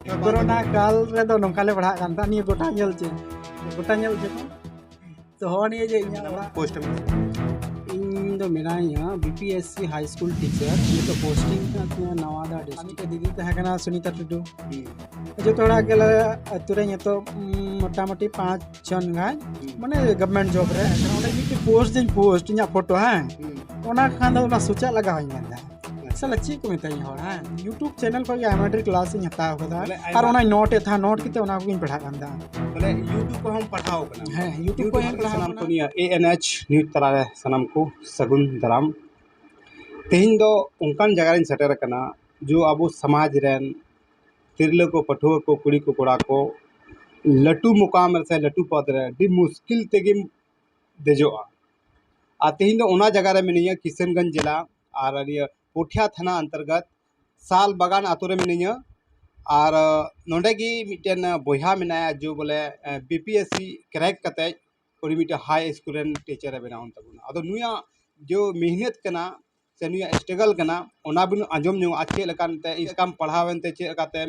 Corona काल रे दो नोंकाले पढ़ा कान ता निया गोटा नेल चे तो हो निया जे इnya ओड़ा पोस्ट में इन दो मिनाया बीपीएससी हाई स्कूल टीचर ये तो पोस्टिंग का तिया नवादा डिस्ट्रिक्ट के दीदी तहे कना सुनीता टुडू जो थोड़ा गेला अतुरे ये तो मोटामोटी 5 जन गाय माने गवर्नमेंट जॉब रे ओने मिटी पोस्ट इnya फोटो है ओना खान दो ना सोचा लगा होइंदा साला ची को मिताई होड़ा यूट्यूब चैनल पर एमएड्री क्लास इन हता होदा और ओना नोट था नोट किते ओना को पढ़ा कांदा बोले यूट्यूब को हम पढ़ाओ कना है यूट्यूब को हम पढ़ा सनाम को निया एएनएच न्यूज तलारे सनाम को सगुन दराम तेहिन दो उनकान जगह इन सेटर कना जो अब समाज रेन तिरले को पठुआ को कुड़ी को कोड़ा को लटू मुकाम से लटू पद रे दी मुश्किल तेगिम देजोआ आ तेहिन दो ओना जगह रे मिनिया किशनगंज जिला और निया पोठिया थाना अंतर्गत साल बगान आतुरे मिनिया और नोंडे की मिटन बोहा मेनाया जो बोले बीपीएससी क्रैक कते और मिट हाई स्कूल रेन टीचर बनाउन तबुना अदो नुया जो मेहनत कना से नुया स्ट्रगल कना ओना बिन आंजम नु आचे लकान ते इसकाम पढ़ावन ते चे काते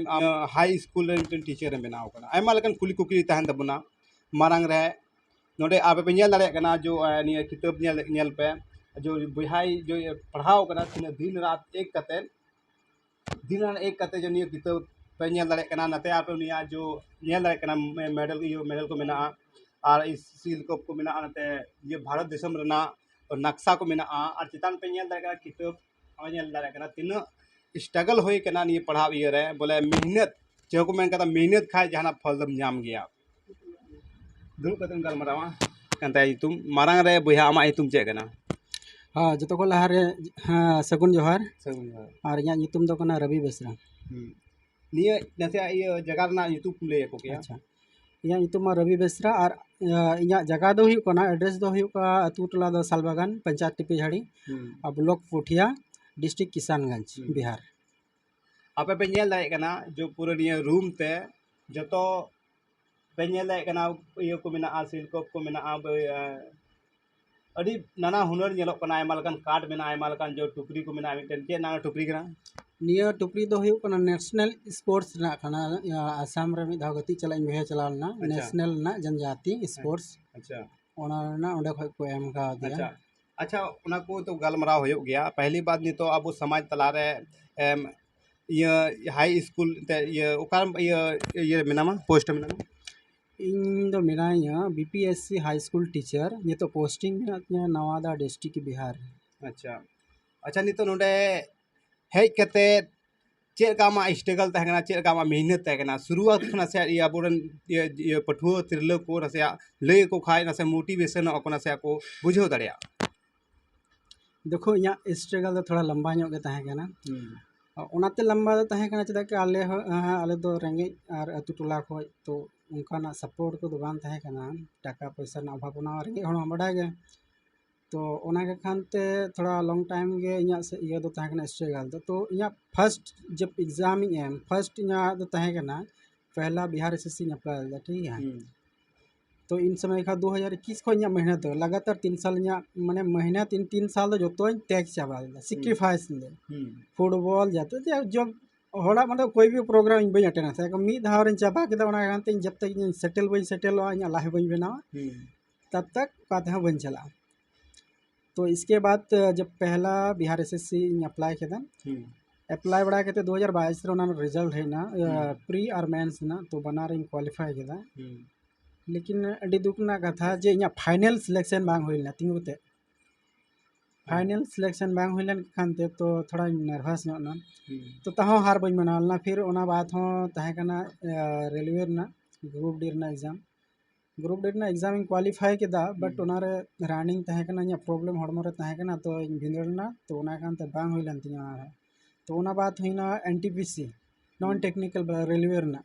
हाई स्कूल रेन टीचर बनाव कना आयमा लकान कुली कुकली तहन तबुना मारंग रे नोंडे आबे पे नेल दाड़े कना जो निया किताब नेल पे जो बोहाई जो पढ़ाव कना दिन रात एक कते जो निया किताब पे नेल दाड़े कना नते आप निया जो नेल दाड़े कना मेडल को मेना और इस सील कप को मेना नते ये भारत देशम रना और नक्शा को मेना और चितान पे नेल दाड़े कना किताब नेल दाड़े कना तीन स्ट्रगल होई कना निया पढ़ाव ये रे बोले मेहनत जो को मेन कता मेहनत खाए जहाना फल दम नाम गया दुल कतम गलमरावा कंता तुम मारंग रे बोया आमा तुम चे कना हाँ जो को लहारे हाँ सगुन जोहार और इnya nyutum do kana Ravi Besra निया नसे ये जगह ना यूट्यूब ले को क्या अच्छा इnya nyutum मा रवि बेसरा और इnya जगह दो हुई कना एड्रेस दो हुई का अतु टोला दो सालबागान पंचायत टिपीझाड़ी और ब्लॉक पोठिया डिस्ट्रिक्ट किशनगंज बिहार आपे पे नेल दाए कना जो पूरा निया रूम ते जतो पे नेल दाए कना ये को मेना आसिल को मेना अड़ी नाना हुनर नेलो कना आयमा लकान कार्ड मेना आयमा लकान जो टुकरी को मेना मिटन के ना टुकरी कना निया टुकरी दो हुई कना नेशनल स्पोर्ट्स ना कना आसाम रे मि धाव गति चला इन भेज चला ना नेशनल ना जनजाति स्पोर्ट्स अच्छा ओना ना ओंडे खय को एम का दिया अच्छा उना को तो गलमराव हो गया पहली बात नहीं तो अब समाज तला रे ये हाई स्कूल ये उकार ये मेनामा पोस्ट मेनामा इन दो मिनाया बीपीएससी हाई स्कूल टीचर ये तो पोस्टिंग में नवादा डिस्ट्रिक्ट बिहार अच्छा अच्छा नहीं तो नोडे हेज कते चेक कामा स्ट्रगल तहना चेक कामा मेहनत तहना शुरुआत खना से ये अबोरन ये पठुआ तिरलो को नसे ले को खाय नसे मोटिवेशन को नसे को बुझो दड़िया देखो यहाँ स्ट्रगल तो थोड़ा लंबा ᱧᱚᱜ गे तहे कना ओनाते लंबा दो तहे कना चदा के आले दो रेंगे और अतु टोला खो तो उनका सपोर्ट को बांग तहे कना टाका पैसा ना अभाव ना रेंगे हण बड़ा गे तो ओना के खानते थोड़ा लॉन्ग टाइम गे इया से ये दो तहे कना स्ट्रगल तो इया फर्स्ट जब एग्जाम एम फर्स्ट इया दो तहे कना पहला बिहार एसएससी अप्लाई ठीक है तो इन समय का 2021 को इया मेहनत दो लगातार 3 साल इया माने महीना 3 साल दो जो त्याग चाबा सैक्रिफाइस ले फुटबॉल जाते जब होड़ा मतलब कोई भी प्रोग्राम बी अटेंड से मी धाव चाबा के जब तक सेटल बी सेटल लाइफ बी बनावा तब तक का बी चला तो इसके बाद जब पहला बिहार एसएससी अप्लाई किया अप्लाई बड़ा के 2022 रिजल्ट है ना प्री और मेंस ना तो बना रही क्वालिफाई किया लेकिन अड़ी दुख ना कथा जे इया फाइनल सिलेक्शन बांग होइलना तिंगुते फाइनल सिलेक्शन बांग होइलन खानते तो थोड़ा नर्वस ना तो तहो हार बई मनालना फिर ओना बात हो तहे कना रेलवे ना ग्रुप डी ना एग्जाम इन क्वालिफाई केदा बट ओनारे रनिंग तहे कना इया प्रॉब्लम हड़मो रे तहे कना तो इन भिंदरना तो ओना खानते बांग होइलन तिया तो ओना बात होइना एनटीपीसी नॉन टेक्निकल रेलवे ना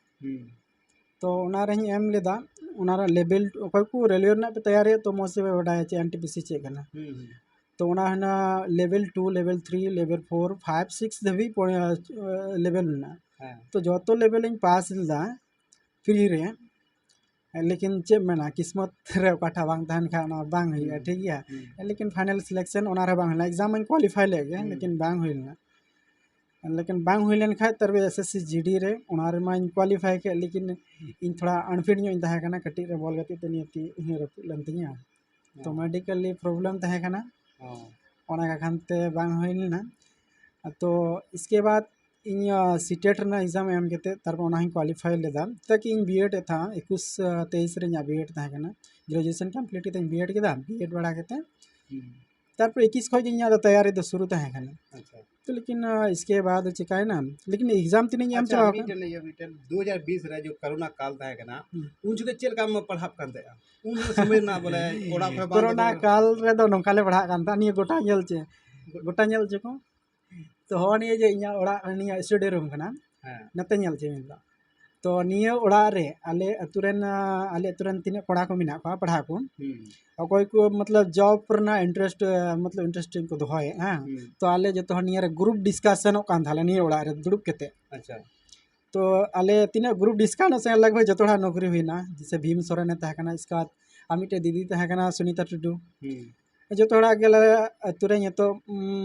तो ओनारे एम लेदा ओनारा लेवल अकय को रेलवे ना पे तैयारी तो मौज से बड़ा चे एनटीपीसी चे कना तो ओना हना लेवल 2 लेवल 3 लेवल 4 5 6 धबी लेवल ना तो जो तो लेवल इन पास दा फ्री रे लेकिन चे मेना किस्मत रे काठा बांग तहन खा ना बांग हुई ठीक है लेकिन फाइनल सिलेक्शन ओना रे बांग एग्जाम इन क्वालिफाई ले गए लेकिन बांग हुई ना लेकिन बांग हुई लेन खाय तरबे एसएससी जीडी रे ओना रे मां क्वालिफाई के लेकिन इन थोड़ा अनफिट ᱧᱚᱜ ᱤᱧ ᱛᱟᱦᱮᱸ ᱠᱟᱱᱟ ᱠᱟᱹᱴᱤᱡ ᱨᱮ ᱵᱚᱞ ᱜᱟᱛᱮᱜ ᱛᱮ ᱱᱤᱭᱟᱹ ᱛᱤ ᱨᱟᱹᱯᱩᱫ ᱞᱮᱱ ᱛᱤᱧᱟ तो मेडिकली प्रॉब्लम तहे कना ओना का खानते बांग हुई लेना तो इसके बाद इन सीटेट रना एग्जाम एम केते तारपर ओना ही क्वालिफाई लेदा ताकि इन बीएड था 21 23 रे बीएड तहे कना ग्रेजुएशन कंप्लीट केते बीएड केदा बीएड बड़ा केते तारपर 21 खoj इन तैयारी तो शुरू तहे कना तो लेकिन इसके बाद चिकाय ना लेकिन एग्जाम तीन एम चला 2020 रे जो कोरोना काल तहे कना उन जुगे चेल का में पढ़ाप करते उन समय ना बोले ओड़ा पे कोरोना काल रे दो नोकाले पढ़ा कांता निये गोटा ñel चे को तो हो निये जे इnya ओड़ा निया स्टडी रूम कना नते ñel चे मिला तो निये ओड़ा रे आले अतुरेन तिने कोड़ा को मिना को पढ़ा को अकोय को मतलब जॉब परना इंटरेस्ट मतलब इंटरेस्टिंग को दोहय हां तो आले जो तो निये रे ग्रुप डिस्कशन कान थाले निये ओड़ा रे दुड़ुब केते अच्छा तो आले तिने ग्रुप डिस्कशन से लगभग जतोड़ा नौकरी हुईना जैसे भीम सोरेन तहे कना इसका आमिटे दीदी तहे कना सुनीता टुडू जतोड़ा गेले अतुरे तो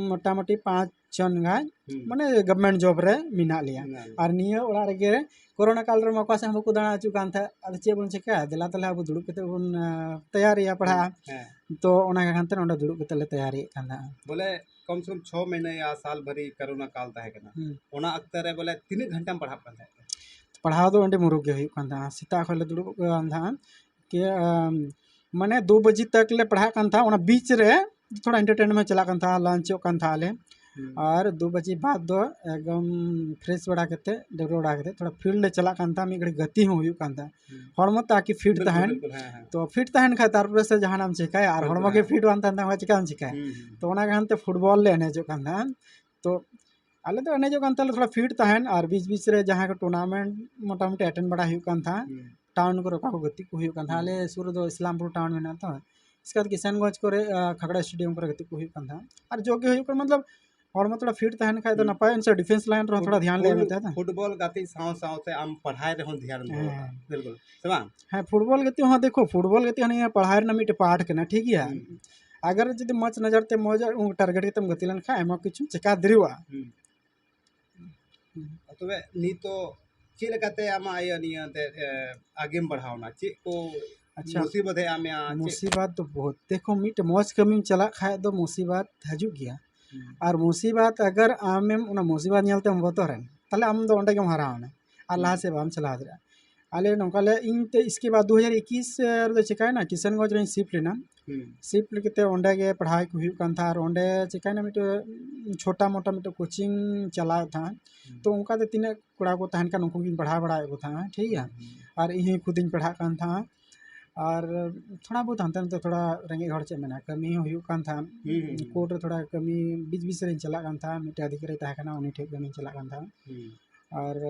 मोटामुटी 5 जन गाय माने गवर्नमेंट जॉब रे मिना लिया और निये ओड़ा रे कोरोना काल रे मका से हमको दाना चु कान था अद चे बोन चिका दिला तले अब दुड़ुब केते बोन तैयारी पढ़ा तो ओना का खानते ओंडा दुड़ुब केते ले तैयारी कांदा बोले कम से कम 6 महीने या साल भरी कोरोना काल तहे कना ओना अक्ते रे बोले 3 घंटा पढ़ा कान था पढ़ाव दो ओंडे मुरुग गे हुई कांदा सीता खले दुड़ुब कांदा के माने 2 बजे तक ले पढ़ा कान था ओना बीच रे थोड़ा एंटरटेनमेंट चला कान था लंच कान था ले और 2 बजे बाद दो एकदम फ्रेश बड़ा केते डेवलप बड़ा केते थोड़ा फील्ड चला कान था मी घड़ी गति हो हुई कान था हड़मो ताकि फिट तहन तो फिट तहन खा तारपर से जहानाम चिकाय और हड़मो के फिट वान था चिकाम चिकाय तो ओना गानते फुटबॉल ले एने जो कान था तो आले तो एने जो कान था थोड़ा फिट तहन और बीच बीच रे जहां के टूर्नामेंट मोटामुटी अटेंड बड़ा हुई कान था टाउन को रखा गति को हुई कान था आले सुर दो इस्लामपुर टाउन में ना तो इसके बाद किशनगंज को खगड़ा स्टेडियम पर गति को हुई कान था और जो के हुई मतलब और मतलब थोड़ा फिट तहन खाय तो नपाय से डिफेंस लाइन रो थोड़ा ध्यान ले मेता फुटबॉल गति साव साव से हम पढ़ाई रे ध्यान दे बिल्कुल सेवा हां फुटबॉल गति हां देखो फुटबॉल गति हनी पढ़ाई रे मिट पाठ के ना ठीक है अगर जदि मच नजर ते मौज टारगेट के तम गति लन खा एमा किछु चिका दरिवा तबे नी तो चे लगाते आमा आय निया ते आगे बढ़ावना चे को अच्छा मुसीबत है आमे मुसीबत तो बहुत देखो मिट मौज कमी चला खाय दो मुसीबत हजू गया और मुसीबत अगर आमेम उना मुसीबत नेलते बतोरें ताले आम दो ओंडे गेम हरावना और लहा से बाम चला दरा आले नोकाले इनते इसके बाद 2021 रे चिकाय ना किशनगंज रे शिफ्ट लेना शिफ्ट केते ओंडे गे पढ़ाई को हुई कान था और ओंडे चिकाय ना मिट छोटा मोटा मिट कोचिंग चला था तो उनका ते तीने कोड़ा को तहन का उनको भी पढ़ा बड़ा को था ठीक है और इही खुद इन पढ़ा कान था और थोड़ा बहुत हंते थोड़ा रेंगे घर चे मेना कमी हुई कान था कोर्ट रे थोड़ा कमी बीच बीच रे चला कान था मिटे अधिकारी तहे कना उनी ठेक कमी चला कान था और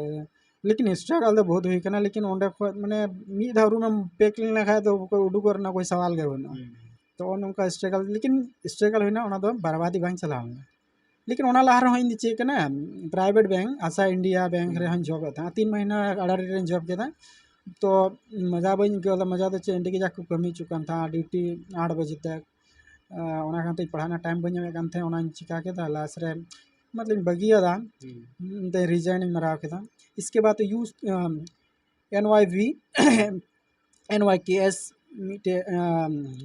लेकिन स्ट्रगल तो बहुत हुई कना लेकिन ओंडे माने मी धारू में पेक लेना खाय तो कोई उडू करना कोई सवाल गे बना तो उनका स्ट्रगल लेकिन स्ट्रगल हुईना ओना दो बर्बादी बांग चलावना लेकिन ओना लहार हो इन चे कना प्राइवेट बैंक आशा इंडिया बैंक रे हन जॉब था 3 महीना अडारी रे जॉब केदा तो मजा बन गया मजा तो चेंडी के जाके कमी चुकान था ड्यूटी 8 बजे तक ओना खाते पढ़ाना टाइम बन जाए थे ओना चिका के था लास्ट रे मतलब बगिया था ते रिजाइन मरा के था इसके बाद तो यूज एनवाईवी एनवाईकेएस मिटे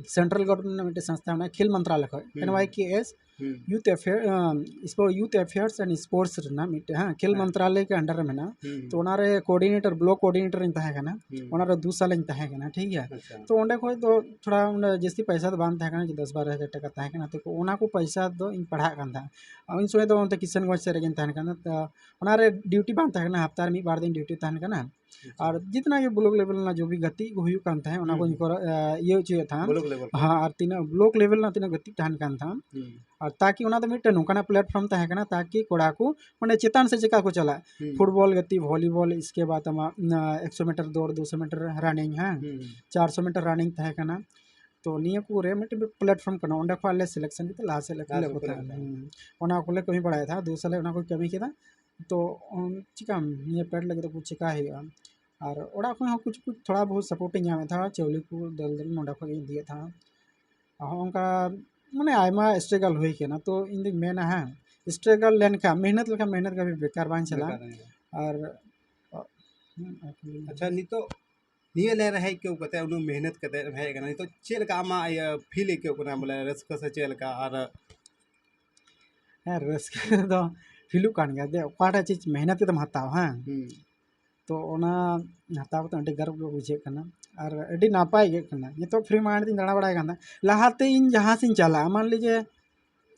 सेंट्रल गवर्नमेंट मिटे संस्था ना खेल मंत्रालय को NYKS youth affairs and sports ना मिटे हां खेल मंत्रालय के अंडर में ना तो ओना रे कोऑर्डिनेटर ब्लॉक कोऑर्डिनेटर इन तहे कना ओना रे 2 साल इन तहे कना ठीक है तो ओंडे को तो थोड़ा जस्ती पैसा तो बांध तहे कना 10-12 हजार टका तहे कना तो ओना को पैसा दो इन पढ़ा कान था इन समय तो ओंते किशनगंज से रेगिन तहे कना तो ओना रे ड्यूटी बांध तहे कना हफ्ता में 2 दिन ड्यूटी तहे कना और जितना ये ब्लॉक लेवल ना जो भी गति हुई कान था ओना को ये चाहिए था हां और तीना ब्लॉक लेवल ना तीना गति तहन कान था और ताकि ओना तो मिटे नोकाना प्लेटफॉर्म तहे कना ताकि कोड़ा को माने चेतान से चिका को चला फुटबॉल गति वॉलीबॉल इसके बाद 100 मीटर दौड़ 200 मीटर रनिंग हां 400 मीटर रनिंग तहे कना तो निया को रे मिटे प्लेटफॉर्म कना ओंडे को ले सिलेक्शन के ला से ले को था ओना को ले कमी पड़ाया था 2 साल ओना को कमी केदा तो चिका निया पेड लगे तो कुछ चिका है और ओड़ा को कुछ थोड़ा बहुत सपोर्टिंग नामे था चौली को दल नोडा को दिया था उनका माने आयमा स्ट्रगल हुई के ना तो इन दिन मेना है स्ट्रगल लेन का मेहनत का भी बेकार बांग चला और अच्छा नितो निये ले रहे क्यों कहते उन मेहनत करते है कना नितो चेल का आमा फील क्यों कना बोले रस्क से चेल का और रस्के दो फिलू कान गया दे ओकाटा चीज मेहनत तम हताव हां तो ओना हताव तो अड्डी गर्व को बुझे कना और अड्डी नापाय गे कना नितो फ्री माइंड दिन दाड़ा बड़ाय कना लाहाते इन जहां सिन चला मान लीजिए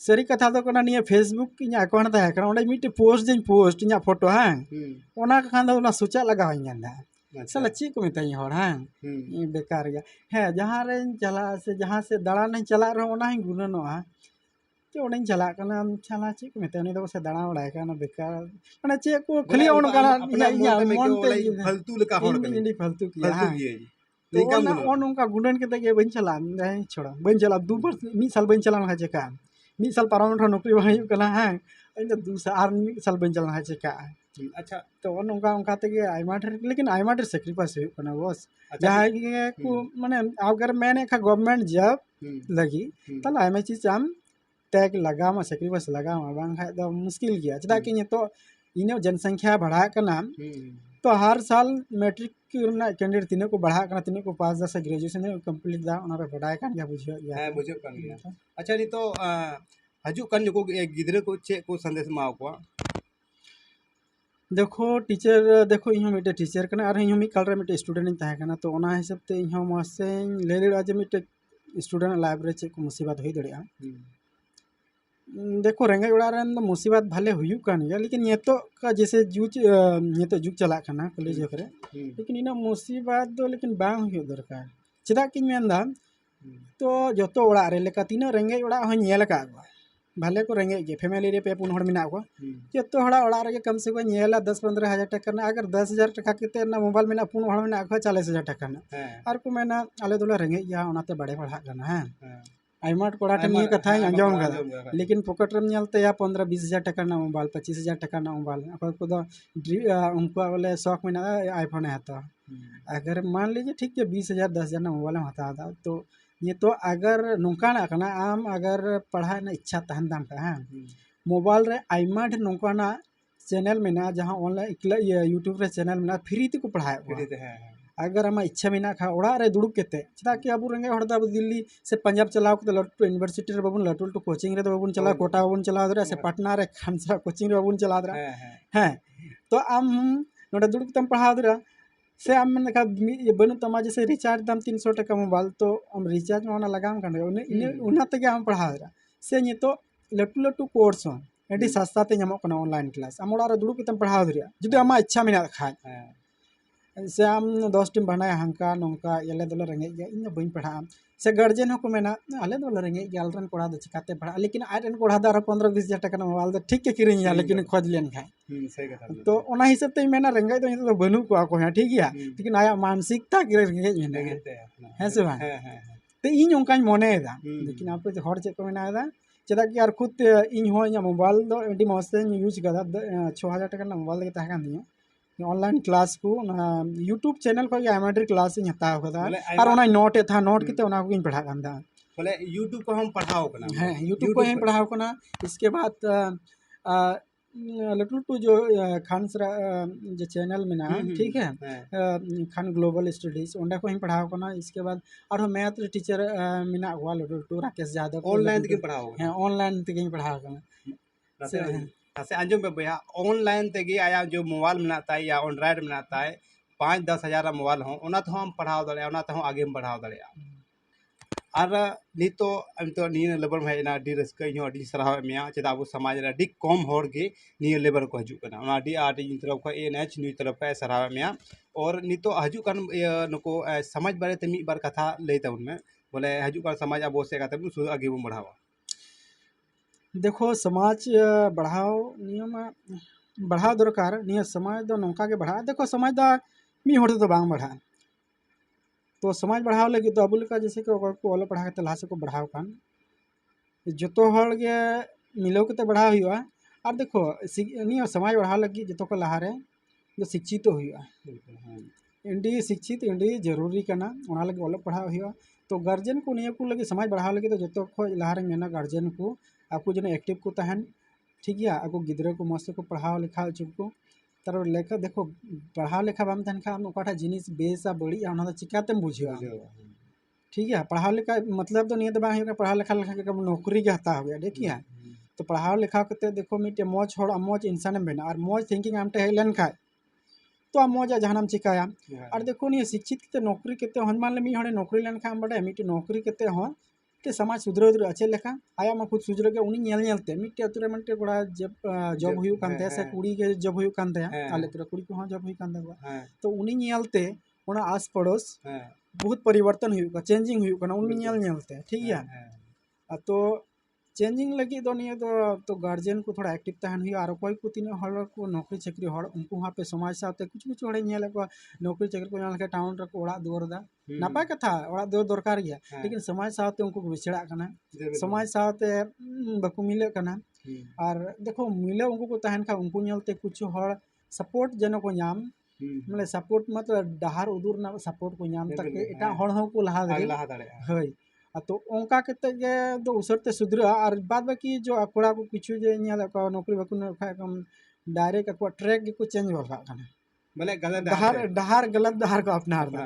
सरी कथा तो कना निये फेसबुक इन अकाउंट ताहे कना ओंडे मिटे पोस्ट इन फोटो हां ओना खान दो ओना सोचा लगाव इंदा साला ची को मिताई हर हां बेकार गया है जहां रे चला से जहां से दाड़ा नहीं चला रहो ओना ही गुननोआ कि ओने चला कना चला ची को मिताई उनी दो से दाड़ा उड़ाय कना बेकार माने चे को खाली ओन कना या मन ते फालतू लका होड़ कने इंडी फालतू किया फालतू किए तो ओन उनका गुणन के तक बन चला नहीं छोड़ा बन चला दू बार मी साल बन चला है चेका मी साल पाराउंड नौकरी बहाई कना है इन दू साल मी साल बन चला है चेका अच्छा तो उनका तेगे आयमा ढेर लेकिन आयमा ढेर सेक्रीफाइस हुई कना बस जहां के को माने अगर मैंने का गवर्नमेंट जॉब लगी तल आयमा चीज आम टैग लगाम सेक्रीफाइस लगाम बांग है तो मुश्किल गया चदा कि तो इने जनसंख्या बढ़ा कना तो हर साल मैट्रिक कैंडिडेट तीनों को बढ़ा करना तीनों को पास दस ग्रेजुएशन कंप्लीट दा ओना पे बढ़ाय कान गया बुझियो है बुझियो कान गया अच्छा नी तो हजू कान जो को गिदरे को चे को संदेश माव को देखो टीचर देखो इन मिटे टीचर कना और इन मी कल रे मिटे स्टूडेंट इन ताहे कना तो ओना हिसाब ते इन मसे ले ले जे मिटे स्टूडेंट लाइब्रेरी चे को मुसीबत होई दड़िया देखो रेंगे उड़ा रन मुसीबत भले हुई कान गया लेकिन ये तो का जैसे जुग चला कना कॉलेज करे लेकिन इन मुसीबत दो लेकिन बांग हुई दरकार चदा कि मेंदा तो जतो उड़ा रे लेका तीना रेंगे उड़ा हो नेल का भले को रेंगे गे फैमिली रे पे पुन हड़ मिना को जतो हड़ा उड़ा रे कम से कम नेला 10-15 हजार टका ना अगर 10,000 टका केते ना मोबाइल मिना पुन हड़ मिना को 40,000 टका ना और को मेना आले दोला रेंगे या ओनाते बड़े पढ़ा कना है आइमाट कोड़ा टन ये कथा अंजम गदा लेकिन पॉकेट रम नेलते या 15-20,000 टका ना मोबाइल 25,000 टका ना मोबाइल अगर को दो उनको बोले शौक में ना आईफोन है तो अगर मान लीजिए ठीक है 20,000 10,000 ना मोबाइल हता तो ये तो अगर नौकाना कना आम अगर पढ़ाई ना इच्छा तहन दाम का है मोबाइल रे आइमा ढेर नौकाना चैनल में ना जहाँ ऑनलाइन यूट्यूब रे चैनल में ना फ्री ते को पढ़ाए अगर आमा इच्छा में खा ओड़ा रे दुड़ुब केते चदा कि अब रेंगे हड़ दा दिल्ली से पंजाब चलाओ के लट्टू यूनिवर्सिटी रे बाबून लट्टू कोचिंग रे बाबून चला कोटा बाबून चला दरा से पटना रे खानसा कोचिंग रे बाबून चला दरा है तो आम नोडे दुड़ुब तम पढ़ा दरा से आम मन का बनु तमा जैसे रिचार्ज दाम 300 टका मोबाइल तो हम रिचार्ज में लगाम कर उन्ना तक हम पढ़ा दरा से ये तो लट्टू लट्टू कोर्स एडी सस्ता ते नामो कना ऑनलाइन क्लास आम ओड़ा रे दुड़ुब तम पढ़ा दरा जुदी आमा इच्छा में खाय से आम 10 टीम बनाया हंका नौका ये दोला रेंगे गया इन बी पढ़ा से गार्जियन को मेना आले दोला रेंगे गया आलरन कोड़ा दो चिकाते पढ़ा लेकिन आरन कोड़ा दा 15-20 हजार टका मोबाइल दो ठीक के किरिंग लेकिन खोज लेन खाय तो ओना हिसाब ते मेना रेंगे तो बनु को ठीक गया लेकिन आया मानसिकता कि रेंगे है से बा ते इन ओंकाñ मने दा लेकिन आप हर चे को मेना दा चदा कि यार खुद इन हो मोबाइल दो एडी मस्त यूज कदा 6,000 टका मोबाइल के ताहे कान दिया ऑनलाइन क्लास को यूट्यूब चैनल को एमआईडी क्लास इन हता होदा और ओना नोट था नोट किते ओना को इन पढ़ा कांदा बोले यूट्यूब को हम पढ़ाओ कना है यूट्यूब को हम पढ़ाओ कना इसके बाद लटू टू जो खानसरा जो चैनल में ना ठीक है खान ग्लोबल स्टडीज ओंडा को हम पढ़ाओ कना इसके बाद और मैथ टीचर मिना हुआ लटू टू राकेश यादव ऑनलाइन के पढ़ाओ है ऑनलाइन ते पढ़ाओ कना से आंजम पे भैया ऑनलाइन तेगी आया जो मोबाइल बनाता है या एंड्रॉइड बनाता है 5-10 हजार मोबाइल हो ओना तो हम पढ़ाओ दड़े ओना तो हम आगे हम बढ़ाओ दड़े और नितो निये लेवल में ना डी रस्क इन अडी सराह मेया चेदा अब समाज रे अडी कम होड़ के निये लेवल को हजू कना ओना अडी आडी तरफ को एनएच न्यूज तरफ पे सराह मेया और नितो हजू कन नको समाज बारे ते मी बार कथा लेता उनमें बोले हजू कन समाज अब से कते सु आगे बम बढ़ावा देखो समाज बढ़ाओ नियम बढ़ाओ दरकार निया समाज दो नौका के बढ़ा देखो समाज दा मी होड़ तो बांग बढ़ा तो समाज बढ़ाओ लगी तो अबुल का जैसे कि को ओल पढ़ा के लासे को बढ़ाओ कान जतो हड़ के मिलो के बढ़ाओ हुआ और देखो निया समाज बढ़ाओ लगी जतो को लहारे जो शिक्षित तो हुआ इंडी शिक्षित इंडी जरूरी करना ओना लगी ओल पढ़ाओ हुआ तो गार्जियन को निया को लगी समाज बढ़ाओ लगी तो जतो को लहारे मेना गार्जियन को आपको जन एक्टिव को तहन ठीक गया आको गिद्रा को मस्त को पढ़ाओ लिखा होचो को तार लेखा देखो पढ़ाओ लिखा बाम तहन खा ओकाटा जिनिस बेसा बड़ी ओना दो चिकातेम बुझियो ठीक है पढ़ाओ लिखा मतलब तो नहीं तो बांग होगा पढ़ाओ लिखा लिखा के नौकरी के हता हो गया देखिए तो पढ़ाओ लिखा करते देखो मिट्टे मौज हड़ मौज इंसान बना और मौज थिंकिंग आम टे हेलन खा तो आम मौजा जहानाम चिकाया और देखो नहीं शिक्षित के नौकरी के हनुमान ले मी हड़े नौकरी लेन खा बड़े मिट्टे नौकरी के ते समाज सुधर चे लेखा आया मा खुद सुधर के उनी नेलते मिट्टे अतुरे मनटे कोड़ा जब जॉब हुई कानते से कुड़ी के जब हुई कानते आले तुरा कुड़ी को जब हुई कानते तो उनी नेलते ओना आस पड़ोस बहुत परिवर्तन हुई का चेंजिंग हुई का उनी नेलते ठीक है तो चेंजिंग लगी दो निये तो गार्जियन को थोड़ा एक्टिव तहन हुई और कोई को तीन हड़ को नौकरी चाकरी हड़ उनको वहाँ पे समाज साथे कुछ कुछ हड़े नेल को नौकरी चाकरी को नाल के टाउन रे को ओड़ा दुआर दा नापाय कथा ओड़ा दुआर दरकार गया लेकिन समाज साथे उनको विछड़ा कना समाज साथे बाकु मिले कना और देखो मिले उनको को तहन खा उनको नेलते कुछ हड़ सपोर्ट जन को नाम मतलब सपोर्ट मतलब डहार उदूर ना सपोर्ट को नाम तक एटा हड़ हो को लहा दाड़े हय तो ओंका केते गे दो उसरते सुधरा और बाद बाकी जो अकोड़ा को किछु जे नेल को नौकरी बाकु खा कम डायरेक्ट को ट्रैक को चेंज बरका कना भले गलत डहार गलत डहार को अपनार दा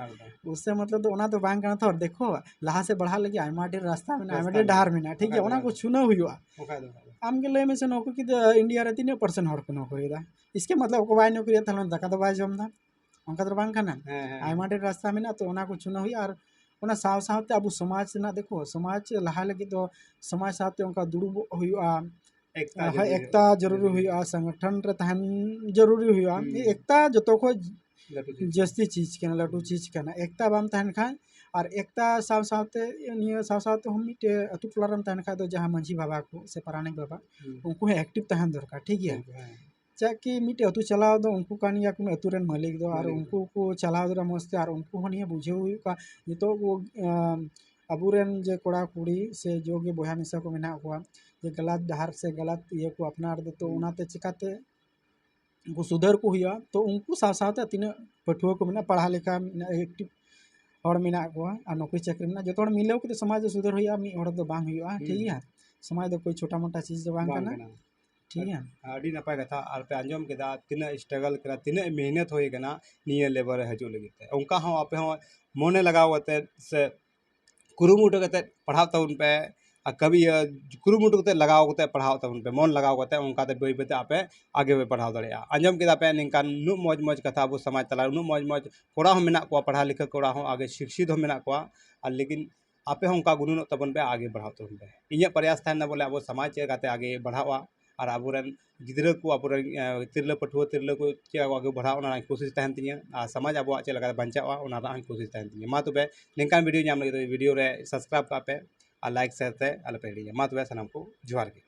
उससे मतलब तो ओना तो बांग कना तो देखो लहा से बढ़ा लगी आयमा ढेर रास्ता में आयमा ढेर डहार में ठीक है ओना को चुना हुआ आम के ले में से नौकरी की इंडिया रे 3% हड़ को नौकरी दा इसके मतलब को बाय नौकरी थलन दका तो बाय जम दा ओंका तो बांग कना आयमा ढेर रास्ता में तो ओना को चुना हुआ और ओना साव सावते अब समाज ना देखो समाज लहा लगी तो समाज सावते उनका दुड़ुब हुआ एकता जरूरी हुआ संगठन रे तहन जरूरी हुआ एकता जतो को जस्ती चीज के लटू चीज के एकता बाम तहन खा और एकता साव सावते निया साव सावते हम मिटे अतु टोलारम तहन खा तो जहां मंझी बाबा को से परानिक बाबा उनको एक्टिव तहन दरकार ठीक है चाकि मिटे अतु चलाव दो उनको कान या को अतु रेन मालिक दो और उनको को चलाव दो मस्ते और उनको हनिया बुझे हुई का नितो वो अबुरेन जे कोड़ा कुड़ी से जो के बोया मिसा को मेना को जे गलत डहार से गलत ये को अपनार दे तो उनाते चिकाते उनको सुधर को हुआ तो उनको साथ साथ तीन पठुआ को मेना पढ़ा लिखा एक्टिव और मेना को और नौकरी चाकरी में जो मिले के समाज सुधर हुआ मी और दो बांग हुआ ठीक है समाज दो कोई छोटा मोटा चीज दो बांग करना ठीक है आड़ी नपाय कथा और पे आंजम केदा तिना स्ट्रगल करा तिना मेहनत होई कना निये लेबर हजू लगिते उनका हम आपे हम मोने लगाव कते से कुरुमुटो कते पढ़ाव तउन पे आ कभी कुरुमुटो कते लगाव कते पढ़ाव तउन पे मन लगाव कते उनका ते बई बते आपे आगे बे पढ़ाव दड़िया आंजम केदा पे निकान नु मौज मौज कथा अब समाज तला नु मौज मौज कोड़ा हम मेना को पढ़ा लिखा कोड़ा हम आगे शिक्षित हम मेना को और लेकिन आपे हम का गुण तबन पे आगे बढ़ाव तउन पे इnya प्रयास था ना बोले अब समाज चे गाते आगे बढ़ावा और आबुरन गिद्रा को आबुरन तिरला पठुआ तिरला को चे आगे बढ़ाव ना कोशिश तहन तिया आ समाज अब चे लगा बंचावा ओना रा कोशिश तहन तिया मा तबे निकान वीडियो नाम लगे वीडियो रे सब्सक्राइब का पे और लाइक शेयर ते आले पे मा तबे सनाम को जोहार के।